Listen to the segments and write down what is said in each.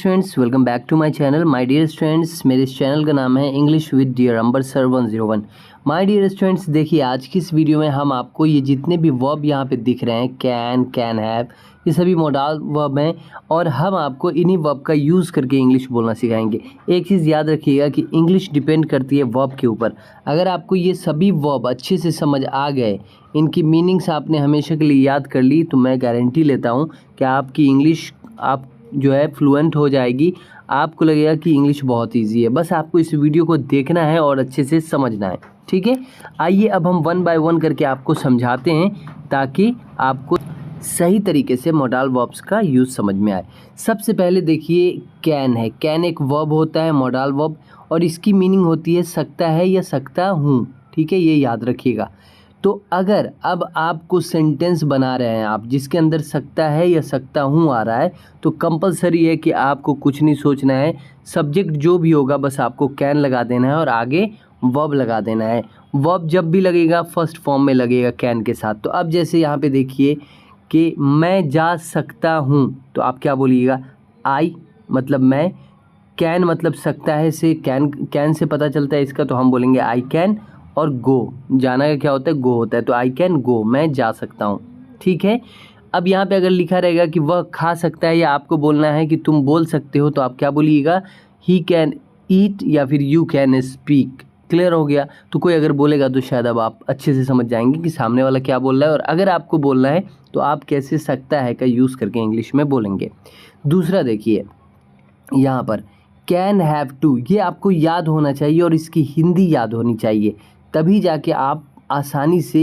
Students, welcome back to my channel. My dear students, मेरे इस channel का नाम है English with dear number sir 101। My dear students, देखिए आज की इस वीडियो में हम आपको ये जितने भी वर्ब यहाँ पे दिख रहे हैं, कैन हैव, ये सभी मॉडल वर्ब हैं और हम आपको इन्हीं वर्ब का यूज़ करके इंग्लिश बोलना सिखाएंगे। एक चीज़ याद रखिएगा कि इंग्लिश डिपेंड करती है वर्ब के ऊपर। अगर आपको ये सभी वर्ब अच्छे से समझ आ गए, इनकी मीनिंग्स आपने हमेशा के लिए याद कर ली, तो मैं गारंटी लेता हूँ कि आपकी इंग्लिश आप जो है फ्लुएंट हो जाएगी। आपको लगेगा कि इंग्लिश बहुत इजी है। बस आपको इस वीडियो को देखना है और अच्छे से समझना है, ठीक है। आइए अब हम वन बाय वन करके आपको समझाते हैं ताकि आपको सही तरीके से मॉडल वर्ब्स का यूज़ समझ में आए। सबसे पहले देखिए कैन है। कैन एक वर्ब होता है, मॉडल वर्ब, और इसकी मीनिंग होती है सकता है या सकता हूँ, ठीक है, ये याद रखिएगा। तो अगर अब आपको सेंटेंस बना रहे हैं आप जिसके अंदर सकता है या सकता हूँ आ रहा है, तो कंपलसरी है कि आपको कुछ नहीं सोचना है। सब्जेक्ट जो भी होगा बस आपको कैन लगा देना है और आगे वर्ब लगा देना है। वर्ब जब भी लगेगा फर्स्ट फॉर्म में लगेगा कैन के साथ। तो अब जैसे यहाँ पे देखिए कि मैं जा सकता हूँ, तो आप क्या बोलिएगा? आई मतलब मैं, कैन मतलब सकता है से, कैन से पता चलता है इसका, तो हम बोलेंगे आई कैन। और गो, जाना का क्या होता है? गो होता है, तो आई कैन गो, मैं जा सकता हूँ, ठीक है। अब यहाँ पे अगर लिखा रहेगा कि वह खा सकता है या आपको बोलना है कि तुम बोल सकते हो, तो आप क्या बोलिएगा? ही कैन ईट या फिर यू कैन स्पीक। क्लियर हो गया? तो कोई अगर बोलेगा तो शायद अब आप अच्छे से समझ जाएंगे कि सामने वाला क्या बोल रहा है, और अगर आपको बोलना है तो आप कैसे सकता है का यूज़ करके इंग्लिश में बोलेंगे। दूसरा देखिए यहाँ पर कैन हैव टू, ये आपको याद होना चाहिए और इसकी हिंदी याद होनी चाहिए, तभी जाके आप आसानी से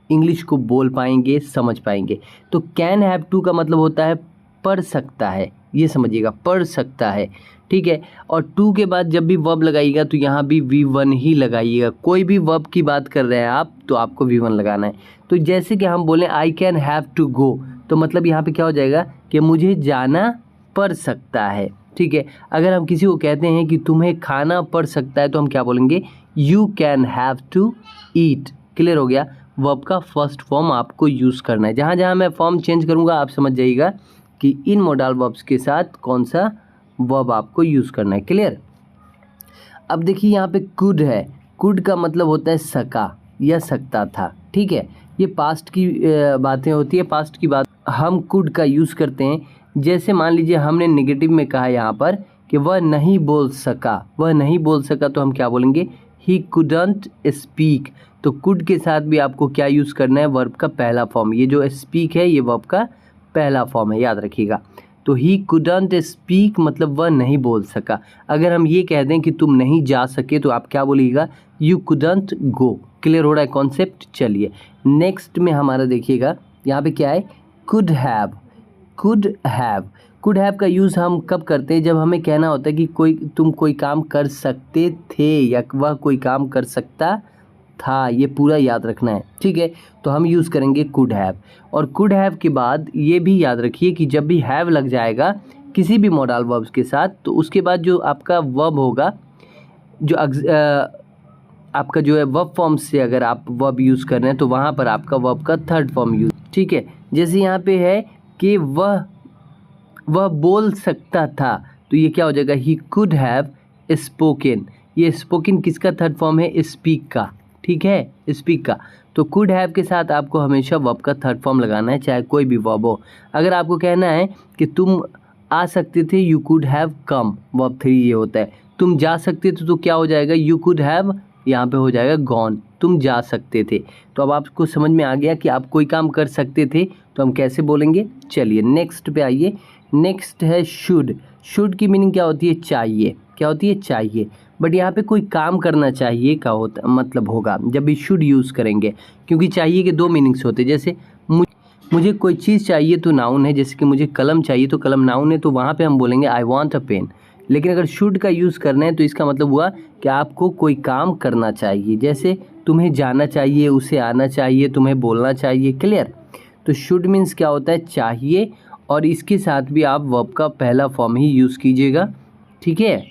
इंग्लिश को बोल पाएंगे, समझ पाएंगे। तो कैन हैव टू का मतलब होता है पढ़ सकता है, ये समझिएगा, पढ़ सकता है, ठीक है। और टू के बाद जब भी वर्ब लगाइएगा तो यहाँ भी V1 ही लगाइएगा। कोई भी वर्ब की बात कर रहे हैं आप तो आपको V1 लगाना है। तो जैसे कि हम बोलें I can have to go, तो मतलब यहाँ पे क्या हो जाएगा कि मुझे जाना पड़ सकता है, ठीक है। अगर हम किसी को कहते हैं कि तुम्हें खाना पड़ सकता है, तो हम क्या बोलेंगे? You can have to eat. Clear हो गया? वर्ब का फर्स्ट फॉर्म आपको यूज़ करना है। जहाँ जहाँ मैं फॉर्म चेंज करूँगा आप समझ जाइएगा कि इन मॉडल वर्ब्स के साथ कौन सा वर्ब आपको यूज़ करना है। क्लियर? अब देखिए यहाँ पे कुड है। कुड का मतलब होता है सका या सकता था, ठीक है। ये पास्ट की बातें होती है, पास्ट की बात हम कुड का यूज़ करते हैं। जैसे मान लीजिए हमने नेगेटिव में कहा यहाँ पर कि वह नहीं बोल सका, वह नहीं बोल सका, तो हम क्या बोलेंगे? He couldn't speak. तो कुड के साथ भी आपको क्या यूज़ करना है? वर्ब का पहला फॉर्म। ये जो स्पीक है ये वर्ब का पहला फॉर्म है, याद रखिएगा। तो ही कुडंट स्पीक मतलब वह नहीं बोल सका। अगर हम ये कह दें कि तुम नहीं जा सके, तो आप क्या बोलिएगा? You couldn't go. क्लियर हो रहा है कॉन्सेप्ट? चलिए नेक्स्ट में हमारा देखिएगा यहाँ पे क्या है? Could have. Could have, could have का यूज़ हम कब करते हैं? जब हमें कहना होता है कि तुम कोई काम कर सकते थे या वह कोई काम कर सकता था, ये पूरा याद रखना है, ठीक है। तो हम यूज़ करेंगे कुड हैव। और कुड हैव के बाद ये भी याद रखिए कि जब भी हैव लग जाएगा किसी भी मॉडल वर्ब्स के साथ, तो उसके बाद जो आपका वर्ब होगा, जो आपका जो है वर्ब फॉर्म से अगर आप वर्ब यूज़ कर रहे हैं तो वहाँ पर आपका वर्ब का थर्ड फॉर्म यूज़, ठीक है। जैसे यहाँ पे है कि वह बोल सकता था, तो ये क्या हो जाएगा? He could have spoken. ये स्पोकन किसका थर्ड फॉर्म है? स्पीक का, ठीक है, स्पीक का। तो कुड हैव के साथ आपको हमेशा वर्ब का थर्ड फॉर्म लगाना है, चाहे कोई भी वर्ब हो। अगर आपको कहना है कि तुम आ सकते थे, you could have come, verb 3 ये होता है। तुम जा सकते थे, तो क्या हो जाएगा? यू कुड हैव, यहाँ पे हो जाएगा गॉन, तुम जा सकते थे। तो अब आपको समझ में आ गया कि आप कोई काम कर सकते थे, तो हम कैसे बोलेंगे। चलिए नेक्स्ट पे आइए। नेक्स्ट है शुड। शुड की मीनिंग क्या होती है? चाहिए। क्या होती है? चाहिए। बट यहाँ पे कोई काम करना चाहिए का होता मतलब होगा जब भी शुड यूज़ करेंगे, क्योंकि चाहिए के दो मीनिंग्स होते हैं। जैसे मुझे कोई चीज़ चाहिए तो नाउन है, जैसे कि मुझे कलम चाहिए तो कलम नाउन है, तो वहाँ पे हम बोलेंगे आई वॉन्ट अ पेन। लेकिन अगर शुड का यूज़ करना है तो इसका मतलब हुआ कि आपको कोई काम करना चाहिए। जैसे तुम्हें जाना चाहिए, उसे आना चाहिए, तुम्हें बोलना चाहिए। क्लियर? तो शुड मीन्स क्या होता है? चाहिए, और इसके साथ भी आप वर्ब का पहला फॉर्म ही यूज़ कीजिएगा, ठीक है।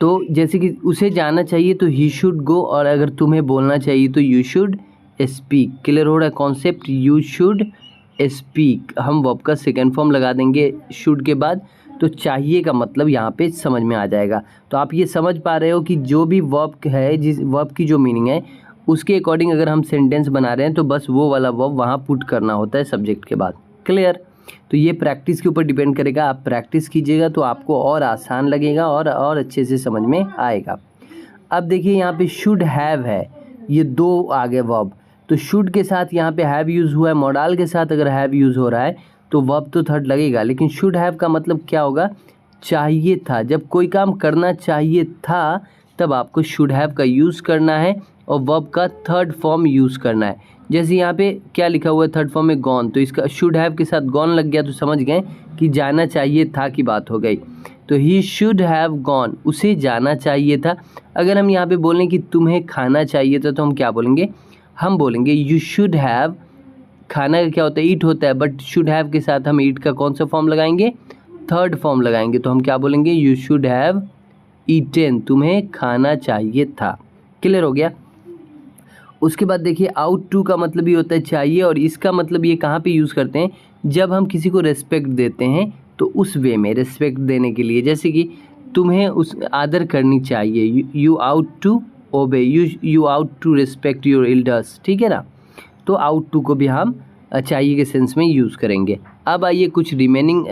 तो जैसे कि उसे जाना चाहिए तो ही शुड गो, और अगर तुम्हें बोलना चाहिए तो यू शुड स्पीक। क्लियर हो रहा है कॉन्सेप्ट? यू शुड स्पीक, हम वर्ब का सेकेंड फॉर्म लगा देंगे शुड के बाद। तो चाहिए का मतलब यहाँ पे समझ में आ जाएगा। तो आप ये समझ पा रहे हो कि जो भी वर्ब है, जिस वर्ब की जो मीनिंग है उसके अकॉर्डिंग अगर हम सेंटेंस बना रहे हैं तो बस वो वाला वर्ब वहाँ पुट करना होता है सब्जेक्ट के बाद। क्लियर? तो ये प्रैक्टिस के ऊपर डिपेंड करेगा। आप प्रैक्टिस कीजिएगा तो आपको और आसान लगेगा और अच्छे से समझ में आएगा। अब देखिए यहाँ पे शुड हैव है, ये दो आ गए वर्ब। तो शुड के साथ यहाँ पे हैव यूज़ हुआ है, मॉडल के साथ अगर हैव यूज़ हो रहा है तो वर्ब तो थर्ड लगेगा। लेकिन शुड हैव का मतलब क्या होगा? चाहिए था। जब कोई काम करना चाहिए था तब आपको शुड हैव का यूज़ करना है और वर्ब का थर्ड फॉर्म यूज़ करना है। जैसे यहाँ पे क्या लिखा हुआ है थर्ड फॉर्म में गॉन, तो इसका शुड हैव के साथ गॉन लग गया तो समझ गए कि जाना चाहिए था की बात हो गई। तो ही शुड हैव गॉन, उसे जाना चाहिए था। अगर हम यहाँ पे बोलें कि तुम्हें खाना चाहिए था तो हम क्या बोलेंगे? हम बोलेंगे यू शुड हैव। खाना का क्या होता है? ईट होता है, बट शुड हैव के साथ हम ईट का कौन सा फॉर्म लगाएंगे? थर्ड फॉर्म लगाएंगे। तो हम क्या बोलेंगे? यू शुड हैव ईटेन, तुम्हें खाना चाहिए था। क्लियर हो गया? उसके बाद देखिए आउट टू का मतलब ये होता है चाहिए, और इसका मतलब ये कहाँ पे यूज़ करते हैं? जब हम किसी को रेस्पेक्ट देते हैं तो उस वे में रेस्पेक्ट देने के लिए, जैसे कि तुम्हें उस आदर करनी चाहिए, you ought to obey, you ought to respect your elders. ठीक है ना? तो आउट टू को भी हम चाहिए के सेंस में यूज़ करेंगे। अब आइए कुछ रिमेनिंग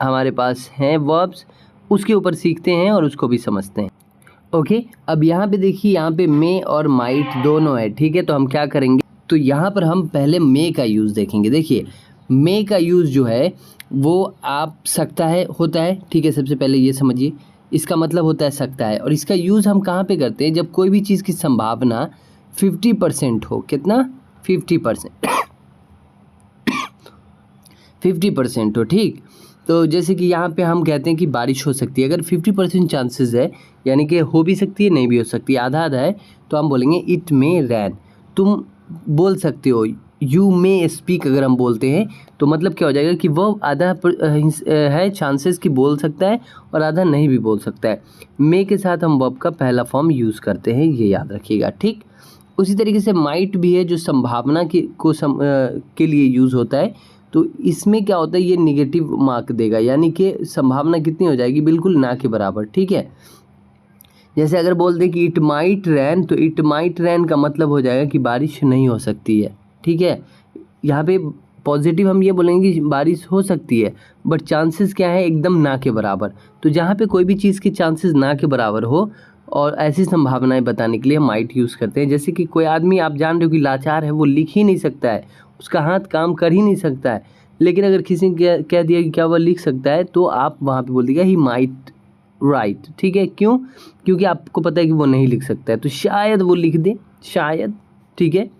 हमारे पास हैं वर्ब्स, उसके ऊपर सीखते हैं और उसको भी समझते हैं। ओके, अब यहाँ पे देखिए, यहाँ पे मे और माइट दोनों है। ठीक है, तो हम क्या करेंगे? तो यहाँ पर हम पहले मे का यूज़ देखेंगे। देखिए मे का यूज़ जो है वो आप सकता है होता है। ठीक है, सबसे पहले ये समझिए, इसका मतलब होता है सकता है, और इसका यूज़ हम कहाँ पे करते हैं? जब कोई भी चीज़ की संभावना 50% हो। कितना? 50%। 50% हो। ठीक, तो जैसे कि यहाँ पे हम कहते हैं कि बारिश हो सकती है। अगर 50% चांसेस है, यानी कि हो भी सकती है नहीं भी हो सकती, आधा आधा है, तो हम बोलेंगे इट मे रैन। तुम बोल सकते हो, यू मे स्पीक अगर हम बोलते हैं तो मतलब क्या हो जाएगा कि वो आधा है चांसेस कि बोल सकता है और आधा नहीं भी बोल सकता है। मे के साथ हम वर्ब का पहला फॉर्म यूज़ करते हैं, ये याद रखिएगा। ठीक, उसी तरीके से माइट भी है जो संभावना के लिए यूज़ होता है। तो इसमें क्या होता है? ये निगेटिव मार्क देगा, यानी कि संभावना कितनी हो जाएगी? बिल्कुल ना के बराबर। ठीक है, जैसे अगर बोल दें कि इट माइट रैन, तो इट माइट रैन का मतलब हो जाएगा कि बारिश नहीं हो सकती है। ठीक है, यहाँ पे पॉजिटिव हम ये बोलेंगे कि बारिश हो सकती है, बट चांसेस क्या है? एकदम ना के बराबर। तो जहाँ पे कोई भी चीज़ के चांसेस ना के बराबर हो और ऐसी संभावनाएं बताने के लिए हम माइट यूज़ करते हैं। जैसे कि कोई आदमी आप जान रहे हो कि लाचार है, वो लिख ही नहीं सकता है, उसका हाथ काम कर ही नहीं सकता है, लेकिन अगर किसी ने कह दिया कि क्या वह लिख सकता है, तो आप वहाँ पे बोल दीजिएगा ही माइट राइट। ठीक है, क्यों? क्योंकि आपको पता है कि वो नहीं लिख सकता है, तो शायद वो लिख दे, शायद। ठीक है,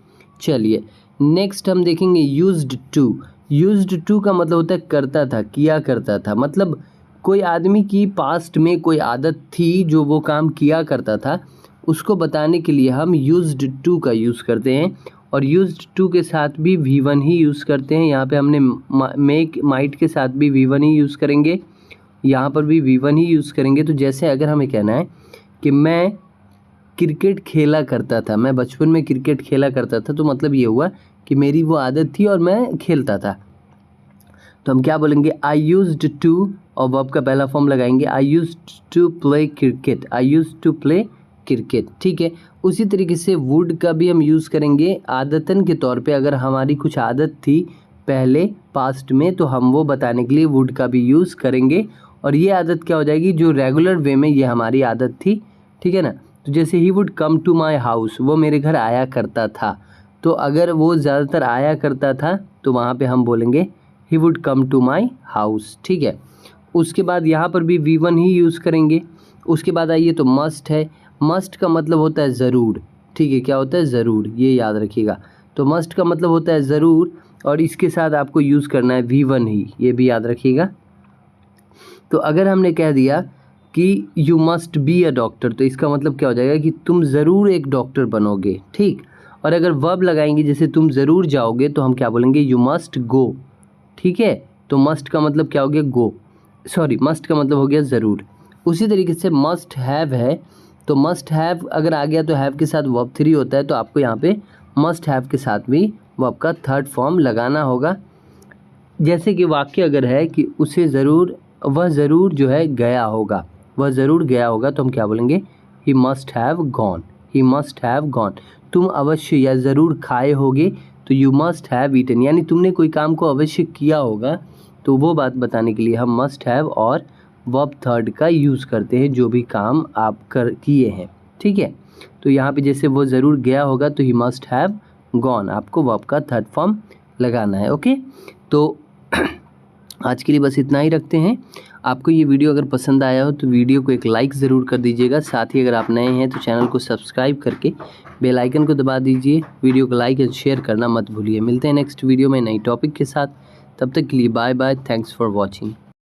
चलिए नेक्स्ट हम देखेंगे यूज्ड टू। यूज्ड टू का मतलब होता है करता था, किया करता था। मतलब कोई आदमी की पास्ट में कोई आदत थी जो वो काम किया करता था, उसको बताने के लिए हम यूज्ड टू का यूज़ करते हैं। और यूज्ड टू के साथ भी V1 ही यूज़ करते हैं। यहाँ पे हमने मेक माइट के साथ भी V1 ही यूज़ करेंगे, यहाँ पर भी V1 ही यूज़ करेंगे। तो जैसे अगर हमें कहना है कि मैं क्रिकेट खेला करता था, मैं बचपन में क्रिकेट खेला करता था, तो मतलब ये हुआ कि मेरी वो आदत थी और मैं खेलता था। तो हम क्या बोलेंगे? आई यूज्ड टू, और वर्ब का पहला फॉर्म लगाएंगे, I used to play cricket, I used to play cricket. ठीक है, उसी तरीके से वुड का भी हम यूज़ करेंगे आदतन के तौर पे। अगर हमारी कुछ आदत थी पहले पास्ट में, तो हम वो बताने के लिए वुड का भी यूज़ करेंगे। और ये आदत क्या हो जाएगी? जो रेगुलर वे में ये हमारी आदत थी। ठीक है ना? तो जैसे he would come to my house, वो मेरे घर आया करता था। तो अगर वो ज़्यादातर आया करता था तो वहाँ पे हम बोलेंगे he would come to my house. ठीक है, उसके बाद यहाँ पर भी V1 ही यूज़ करेंगे। उसके बाद आइए तो मस्ट है। मस्ट का मतलब होता है ज़रूर। ठीक है, क्या होता है? ज़रूर, ये याद रखिएगा। तो मस्ट का मतलब होता है ज़रूर, और इसके साथ आपको यूज़ करना है V1 ही, ये भी याद रखिएगा। तो अगर हमने कह दिया कि you must be a doctor, तो इसका मतलब क्या हो जाएगा कि तुम ज़रूर एक डॉक्टर बनोगे। ठीक, और अगर वर्ब लगाएंगे जैसे तुम ज़रूर जाओगे, तो हम क्या बोलेंगे? You must go. ठीक है, तो मस्ट का मतलब क्या हो गया? गो, सॉरी, मस्ट का मतलब हो गया ज़रूर। उसी तरीके से मस्ट हैव है, तो मस्ट हैव अगर आ गया तो हैव के साथ वर्ब 3 होता है, तो आपको यहाँ पे मस्ट हैव के साथ भी वर्ब का थर्ड फॉर्म लगाना होगा। जैसे कि वाक्य अगर है कि उसे ज़रूर वह ज़रूर जो है गया होगा, वह ज़रूर गया होगा, तो हम क्या बोलेंगे, he must have gone, he must have gone. तुम अवश्य या ज़रूर खाए होगे, तो यू मस्ट हैव ईटन, यानी तुमने कोई काम को अवश्य किया होगा, तो वो बात बताने के लिए हम मस्ट हैव और वर्ब थर्ड का यूज़ करते हैं जो भी काम आप किए हैं, ठीक है। तो यहाँ पे जैसे वो ज़रूर गया होगा तो ही मस्ट हैव गॉन, आपको वर्ब का थर्ड फॉर्म लगाना है, ओके। तो आज के लिए बस इतना ही रखते हैं। आपको ये वीडियो अगर पसंद आया हो तो वीडियो को एक लाइक ज़रूर कर दीजिएगा। साथ ही अगर आप नए हैं तो चैनल को सब्सक्राइब करके बेल आइकन को दबा दीजिए। वीडियो को लाइक एंड शेयर करना मत भूलिए। मिलते हैं नेक्स्ट वीडियो में नई टॉपिक के साथ। तब तक के लिए bye bye. Thanks for watching.